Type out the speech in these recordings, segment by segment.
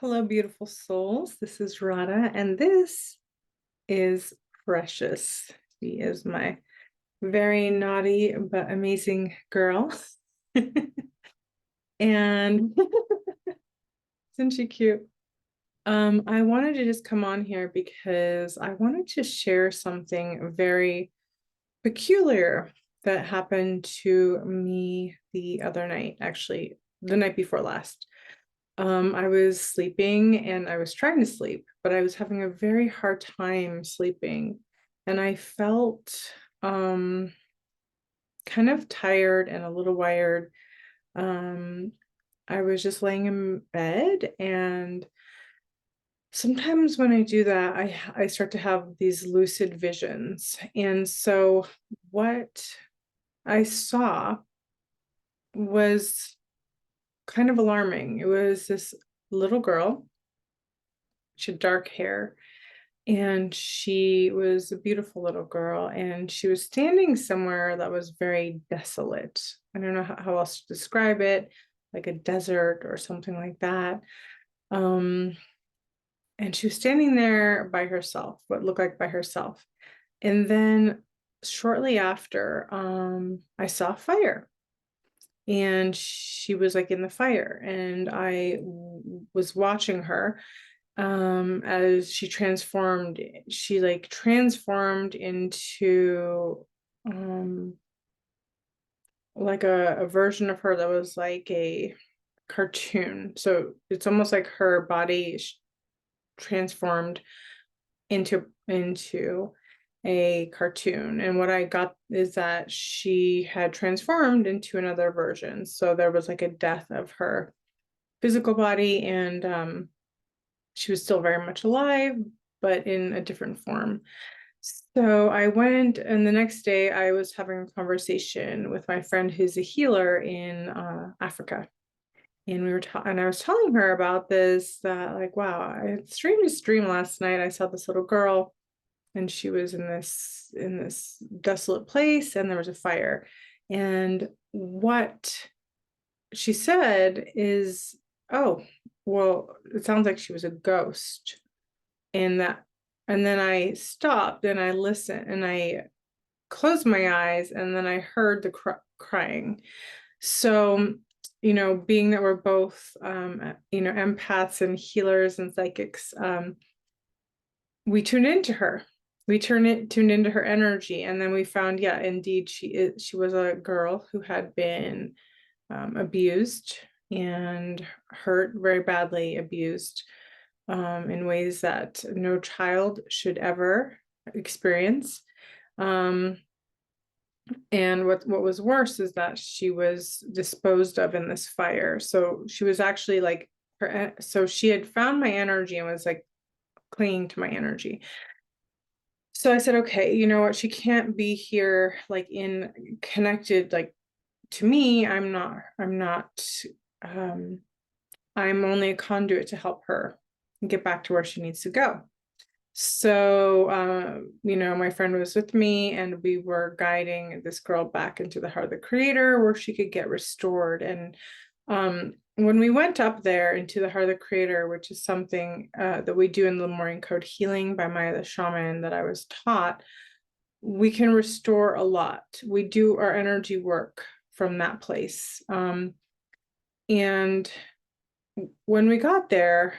Hello, beautiful souls. This is Rada, and this is Precious. She is my very naughty but amazing girl. And isn't she cute? I wanted to just come on here because I wanted to share something very peculiar that happened to me the other night, actually, the night before last. I was sleeping and I was trying to sleep, but I was having a very hard time sleeping. And I felt kind of tired and a little wired. Um, I was just laying in bed, and sometimes when I do that, I start to have these lucid visions. And so what I saw was kind of alarming. It was this little girl. She had dark hair, and she was a beautiful little girl, and she was standing somewhere that was very desolate. I don't know how else to describe it, like a desert or something like that. Um, and she was standing there by herself, what looked like by herself. And then shortly after, I saw fire, and she was like in the fire, and was watching her as she like transformed into like a version of her that was like a cartoon. So it's almost like her body transformed into a cartoon. And what I got is that she had transformed into another version. So there was like a death of her physical body, and she was still very much alive, but in a different form. So I went, and the next day I was having a conversation with my friend who's a healer in Africa. And and I was telling her about this, that like, wow, I had streamed a stream last night. I saw this little girl, and she was in this desolate place, and there was a fire. And what she said is, oh, well, it sounds like she was a ghost. And that, and then I stopped and I listened and I closed my eyes, and then I heard the crying. So, being that we're both, empaths and healers and psychics, we tuned into her. Tuned into her energy, and then we found, yeah, indeed, she was a girl who had been abused and hurt very badly, abused in ways that no child should ever experience. Um, and what was worse is that she was disposed of in this fire. So she was actually like so she had found my energy and was like clinging to my energy. So I said, okay, you know what? She can't be here like in connected like to me. Um, I'm only a conduit to help her get back to where she needs to go. So, my friend was with me, and we were guiding this girl back into the heart of the creator where she could get restored. And when we went up there into the heart of the creator, which is something that we do in the morning code healing by Maya the shaman that I was taught, we can restore a lot. We do our energy work from that place. And when we got there,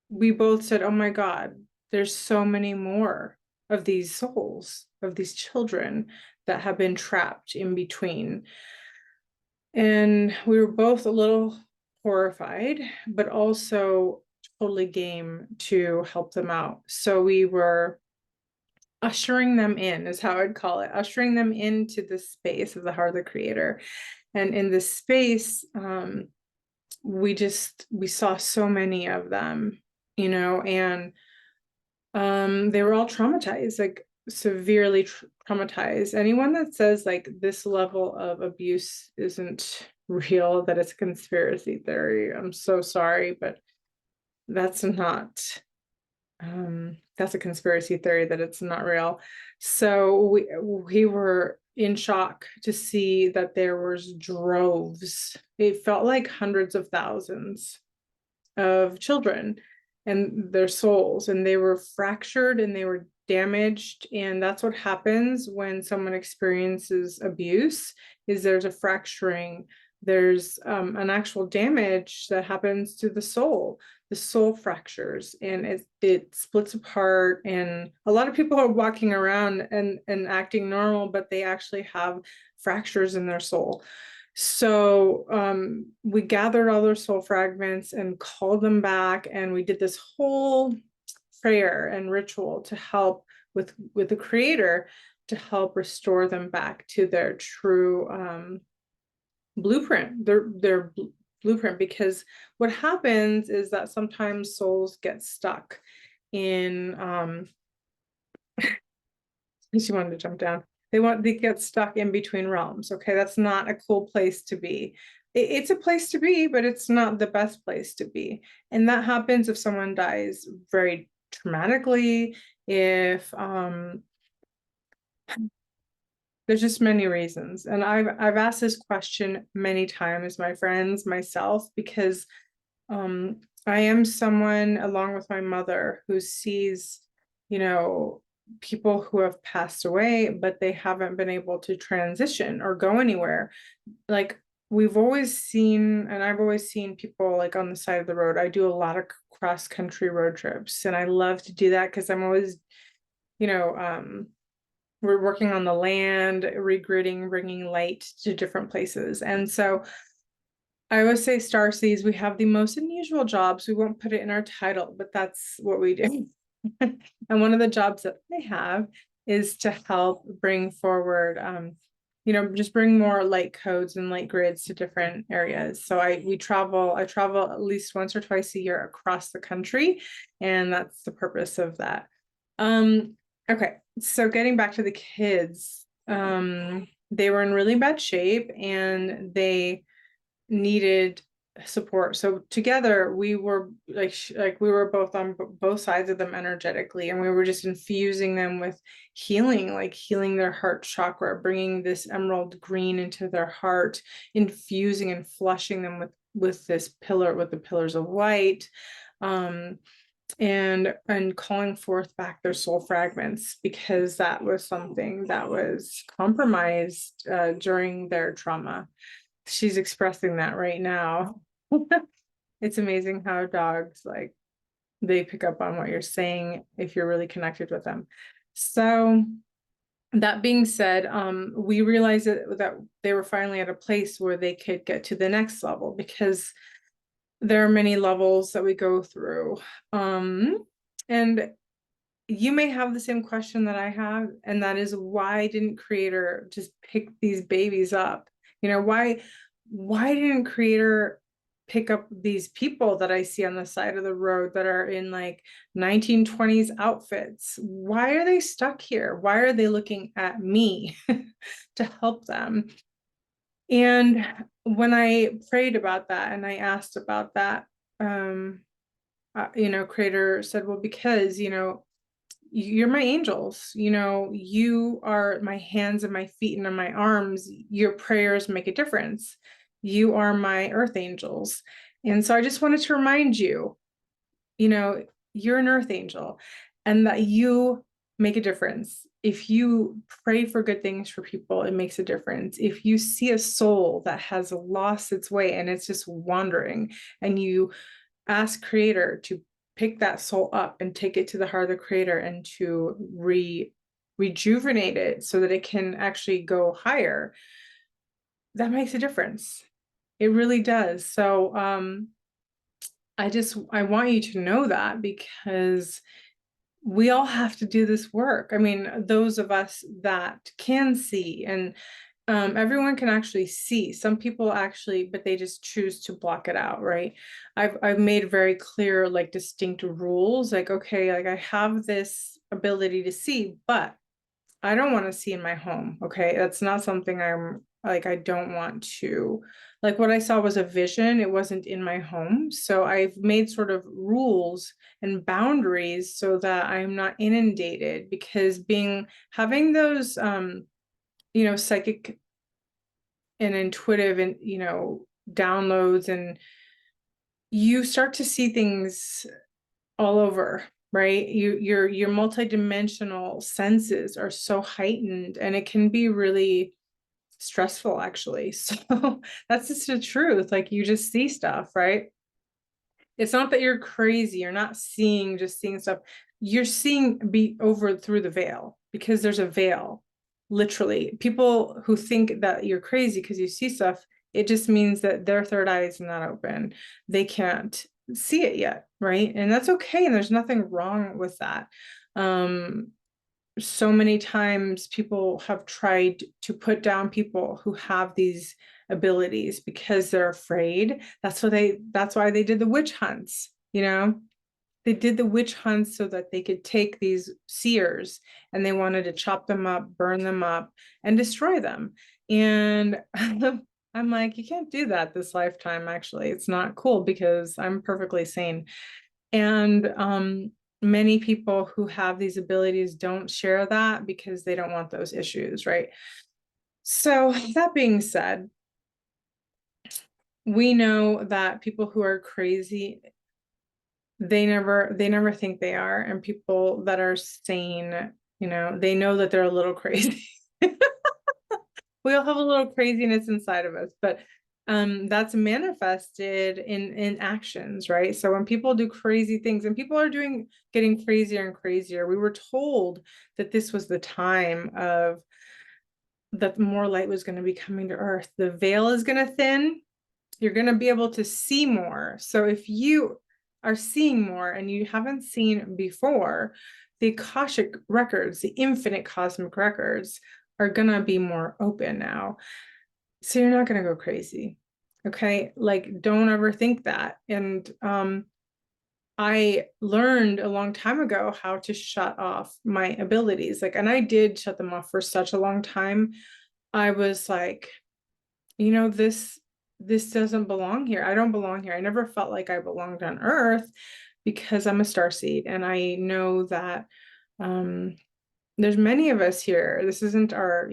we both said, oh my God, there's so many more of these souls, of these children that have been trapped in between. And we were both a little horrified, but also totally game to help them out. So we were ushering them in, is how I'd call it, ushering them into the space of the heart of the creator. And in this space, we saw so many of them, and they were all traumatized, like severely traumatized. Anyone that says like this level of abuse isn't real, that it's a conspiracy theory, I'm so sorry, but that's not that's a conspiracy theory, that it's not real. So we were in shock to see that there was droves. It felt like hundreds of thousands of children and their souls, and they were fractured and they were damaged. And that's what happens when someone experiences abuse, is there's a fracturing, there's an actual damage that happens to the soul fractures, and it splits apart. And a lot of people are walking around and acting normal, but they actually have fractures in their soul. So we gathered all their soul fragments and called them back, and we did this whole prayer and ritual to help with the creator, to help restore them back to their true blueprint, their blueprint. Because what happens is that sometimes souls get stuck in she wanted to jump down. They get stuck in between realms. Okay, that's not a cool place to be. It's a place to be, but it's not the best place to be. And that happens if someone dies very traumatically, if there's just many reasons. And I've asked this question many times, my friends, myself, because I am someone, along with my mother, who sees, you know, people who have passed away, but they haven't been able to transition or go anywhere. Like, we've always seen, and I've always seen people like on the side of the road. I do a lot of cross country road trips, and I love to do that because I'm always, you know, we're working on the land, regridding, bringing light to different places. And so I always say Starseeds, we have the most unusual jobs. We won't put it in our title, but that's what we do. And one of the jobs that I have is to help bring forward, you know, just bring more light codes and light grids to different areas. So I travel at least once or twice a year across the country, and that's the purpose of that. Okay, so getting back to the kids, they were in really bad shape and they needed support. So together we were like we were both on both sides of them energetically, and we were just infusing them with healing, like healing their heart chakra, bringing this emerald green into their heart, infusing and flushing them with this pillar, with the pillars of light, and calling forth back their soul fragments, because that was something that was compromised during their trauma. She's expressing that right now. It's amazing how dogs, like, they pick up on what you're saying if you're really connected with them. So that being said, we realized that they were finally at a place where they could get to the next level, because there are many levels that we go through. And you may have the same question that I have, and that is, why didn't Creator just pick these babies up? You know, why didn't Creator pick up these people that I see on the side of the road that are in like 1920s outfits? Why are they stuck here? Why are they looking at me to help them? And when I prayed about that and I asked about that, you know, Creator said, well, because, you know, you're my angels, you know, you are my hands and my feet and my arms. Your prayers make a difference. You are my earth angels. And so I just wanted to remind you, you know, you're an earth angel, and that you make a difference. If you pray for good things for people, it makes a difference. If you see a soul that has lost its way and it's just wandering, and you ask Creator to pick that soul up and take it to the heart of the Creator and to rejuvenate it so that it can actually go higher, that makes a difference. It really does. So I want you to know that, because we all have to do this work. I mean, those of us that can see, and everyone can actually see. Some people actually, but they just choose to block it out, right? I've made very clear, like, distinct rules, like, okay, like, I have this ability to see, but I don't want to see in my home. Okay, that's not something I'm like, I don't want to, like, what I saw was a vision, it wasn't in my home. So I've made sort of rules and boundaries so that I'm not inundated, because having those you know, psychic and intuitive and, you know, downloads and you start to see things all over, right? Your multidimensional senses are so heightened, and it can be really stressful, actually. So that's just the truth. Like, you just see stuff, right? It's not that you're crazy, you're not seeing, just seeing stuff. You're seeing be over through the veil, because there's a veil. Literally, people who think that you're crazy because you see stuff, it just means that their third eye is not open. They can't see it yet, right? And that's okay. And there's nothing wrong with that. Um, so many times people have tried to put down people who have these abilities because they're afraid. That's why they did the witch hunts, you know? They did the witch hunts so that they could take these seers, and they wanted to chop them up, burn them up, and destroy them. And I'm like, you can't do that this lifetime, actually. It's not cool, because I'm perfectly sane. And many people who have these abilities don't share that because they don't want those issues, right? So that being said, we know that people who are crazy, they never think they are. And people that are sane, they know that they're a little crazy. We all have a little craziness inside of us, but that's manifested in actions, right? So when people do crazy things, and people are getting crazier and crazier, we were told that this was the time of that more light was going to be coming to earth. The veil is going to thin. You're going to be able to see more. So if you are seeing more and you haven't seen before, the Akashic records, the infinite cosmic records, are going to be more open now. So you're not going to go crazy. Okay. Like, don't ever think that. And I learned a long time ago how to shut off my abilities. Like, and I did shut them off for such a long time. I was like, this doesn't belong here. I don't belong here. I never felt like I belonged on Earth, because I'm a starseed, and I know that there's many of us here. This isn't our,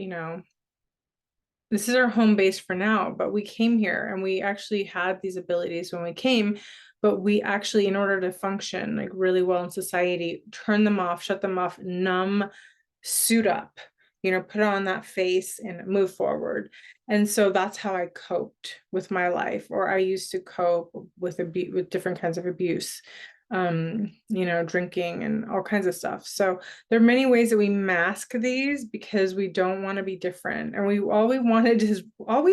this is our home base for now, but we came here and we actually had these abilities when we came, but we actually, in order to function like really well in society, turn them off, shut them off, numb, suit up, put on that face and move forward. And so that's how I coped with my life, or I used to cope with different kinds of abuse, drinking and all kinds of stuff. So there are many ways that we mask these because we don't want to be different. And all we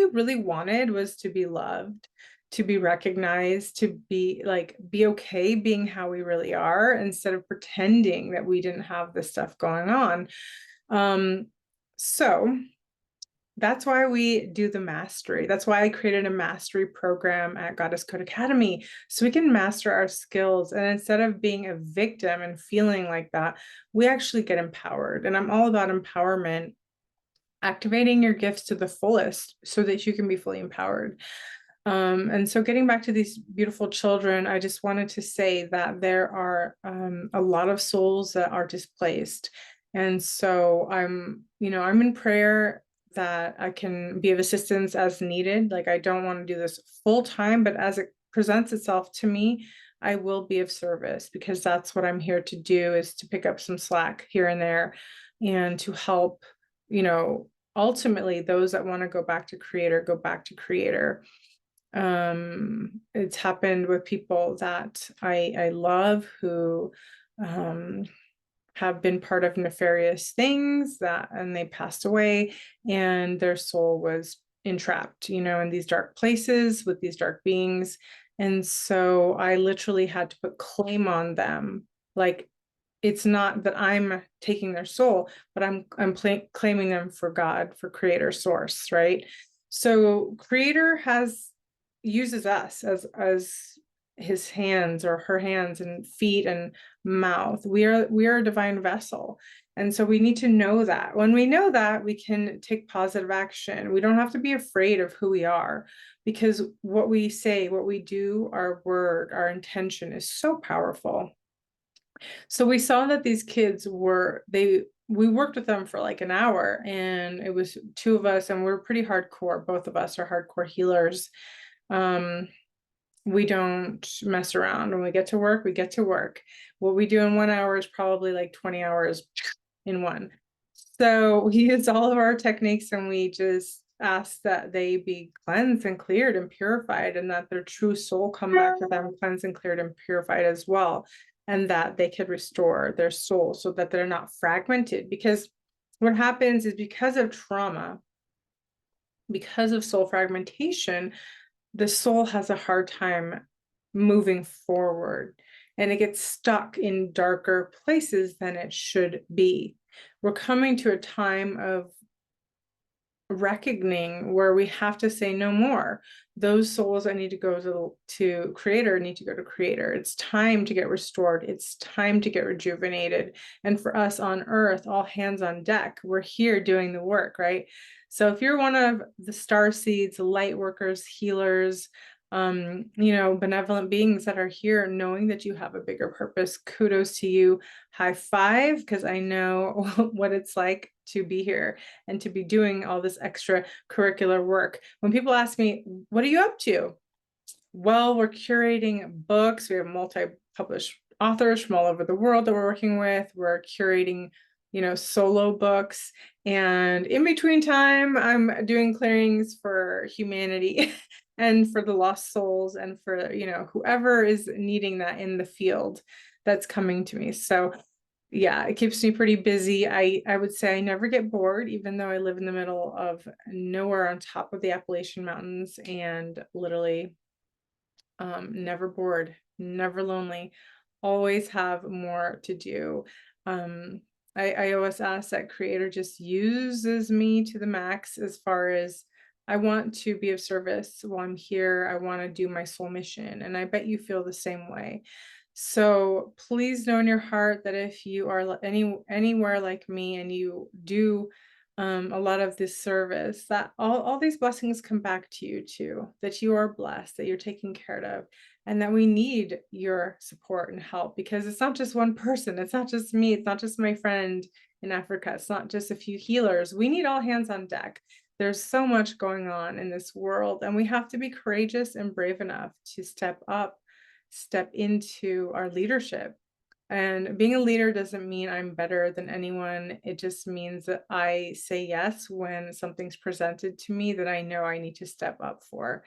really wanted was to be loved, to be recognized, to be okay being how we really are, instead of pretending that we didn't have this stuff going on. So that's why we do the mastery. That's why I created a mastery program at Goddess Code Academy, so we can master our skills. And instead of being a victim and feeling like that, we actually get empowered. And I'm all about empowerment, activating your gifts to the fullest so that you can be fully empowered. And so getting back to these beautiful children, I just wanted to say that there are a lot of souls that are displaced. And so I'm in prayer that I can be of assistance as needed. Like, I don't want to do this full time, but as it presents itself to me, I will be of service, because that's what I'm here to do, is to pick up some slack here and there, and to help, ultimately those that want to go back to creator, go back to creator. It's happened with people that I love, who have been part of nefarious things, and they passed away, and their soul was entrapped, in these dark places with these dark beings. And so I literally had to put claim on them. Like, it's not that I'm taking their soul, but I'm claiming them for God, for creator source, right? So creator uses us as his hands, or her hands and feet and mouth. We are a divine vessel. And so we need to know that. When we know that, we can take positive action. We don't have to be afraid of who we are, because what we say, what we do, our word, our intention is so powerful. So we saw that these kids we worked with them for like an hour, and it was two of us, and we're pretty hardcore. Both of us are hardcore healers. we don't mess around. When we get to work, we get to work. What we do in 1 hour is probably like 20 hours in one. So we use all of our techniques and we just ask that they be cleansed and cleared and purified, and that their true soul come back to them cleansed and cleared and purified as well. And that they could restore their soul so that they're not fragmented. Because what happens is, because of trauma, because of soul fragmentation, the soul has a hard time moving forward, and it gets stuck in darker places than it should be. We're coming to a time of reckoning where we have to say no more. Those souls that need to go to creator need to go to creator. It's time to get restored. It's time to get rejuvenated. And for us on earth, all hands on deck. We're here doing the work, right? So if you're one of the star seeds, light workers, healers, benevolent beings that are here, knowing that you have a bigger purpose, kudos to you. High five, because I know what it's like to be here and to be doing all this extra curricular work. When people ask me, what are you up to? Well, we're curating books. We have multi-published authors from all over the world that we're working with. We're curating, solo books. And in between time, I'm doing clearings for humanity and for the lost souls and for, whoever is needing that in the field that's coming to me. So yeah, it keeps me pretty busy. I would say I never get bored, even though I live in the middle of nowhere on top of the Appalachian Mountains, and literally never bored, never lonely, always have more to do. I always ask that creator just uses me to the max, as far as I want to be of service while I'm here. I want to do my soul mission, and I bet you feel the same way. So please know in your heart that if you are anywhere like me and you do a lot of this service, that all these blessings come back to you too, that you are blessed, that you're taken care of, and that we need your support and help, because it's not just one person. It's not just me. It's not just my friend in Africa. It's not just a few healers. We need all hands on deck. There's so much going on in this world, and we have to be courageous and brave enough to step up, step into our leadership. And being a leader doesn't mean I'm better than anyone. It just means that I say yes when something's presented to me that I know I need to step up for.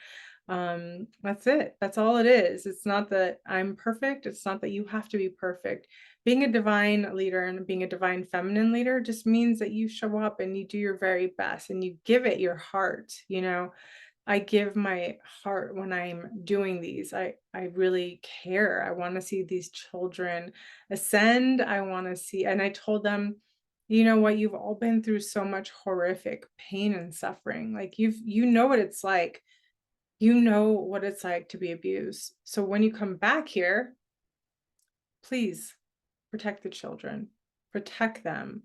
That's it. That's all it is. It's not that I'm perfect. It's not that you have to be perfect. Being a divine leader and being a divine feminine leader just means that you show up and you do your very best and you give it your heart. I give my heart when I'm doing these. I really care. I want to see these children ascend. I want to see, and I told them, you know what, you've all been through so much horrific pain and suffering. Like you know what it's like. You know what it's like to be abused. So when you come back here, please protect the children, protect them,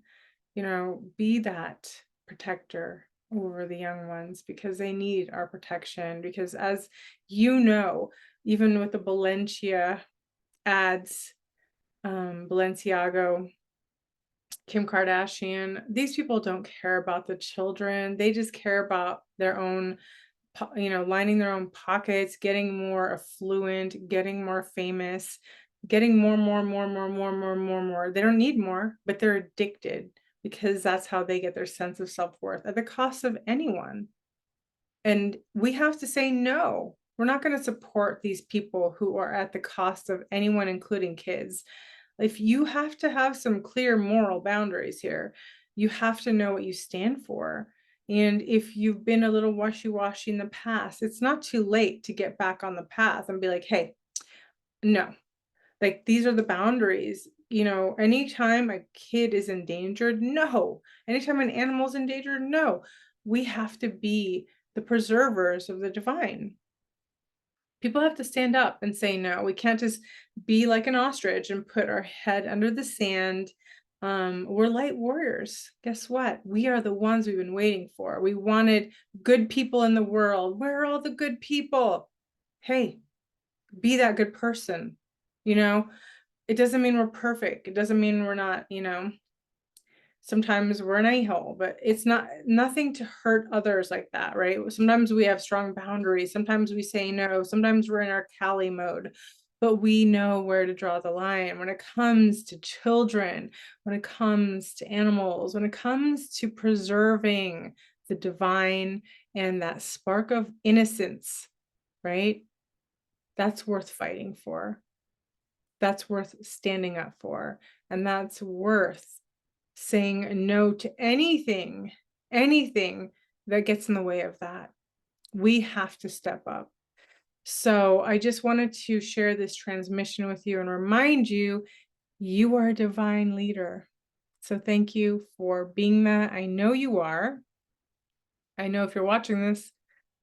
be that protector over the young ones, because they need our protection. Because as you know, even with the Balencia ads, Balenciago, Kim Kardashian, these people don't care about the children. They just care about their own, lining their own pockets, getting more affluent, getting more famous, getting more. They don't need more, but they're addicted, because that's how they get their sense of self-worth, at the cost of anyone. And we have to say no. We're not going to support these people who are at the cost of anyone, including kids. If you have to have some clear moral boundaries here, you have to know what you stand for. And if you've been a little wishy-washy in the past, it's not too late to get back on the path and be like, hey, no, like these are the boundaries. Anytime a kid is endangered, no. Anytime an animal's endangered, no. We have to be the preservers of the divine. People have to stand up and say no. We can't just be like an ostrich and put our head under the sand. We're light warriors. Guess what? We are the ones we've been waiting for. We wanted good people in the world. Where are all the good people? Hey, be that good person. It doesn't mean we're perfect. It doesn't mean we're not, Sometimes we're an a-hole, but it's nothing to hurt others like that, right? Sometimes we have strong boundaries. Sometimes we say no. Sometimes we're in our Cali mode, but we know where to draw the line when it comes to children, when it comes to animals, when it comes to preserving the divine and that spark of innocence, right? That's worth fighting for. That's worth standing up for. And that's worth saying no to anything, anything that gets in the way of that. We have to step up. So I just wanted to share this transmission with you and remind you, you are a divine leader. So thank you for being that. I know you are. I know if you're watching this,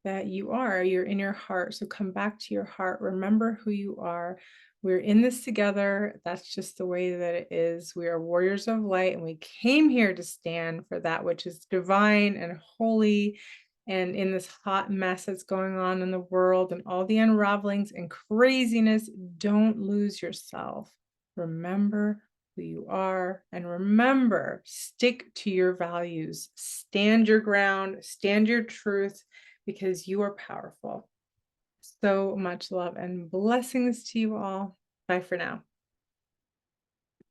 that you're in your heart. So come back to your heart. Remember who you are. We're in this together. That's just the way that it is. We are warriors of light, and we came here to stand for that which is divine and holy. And in this hot mess that's going on in the world and all the unravelings and craziness, don't lose yourself. Remember who you are, and remember, stick to your values, stand your ground, stand your truth, because you are powerful. So much love and blessings to you all. Bye for now.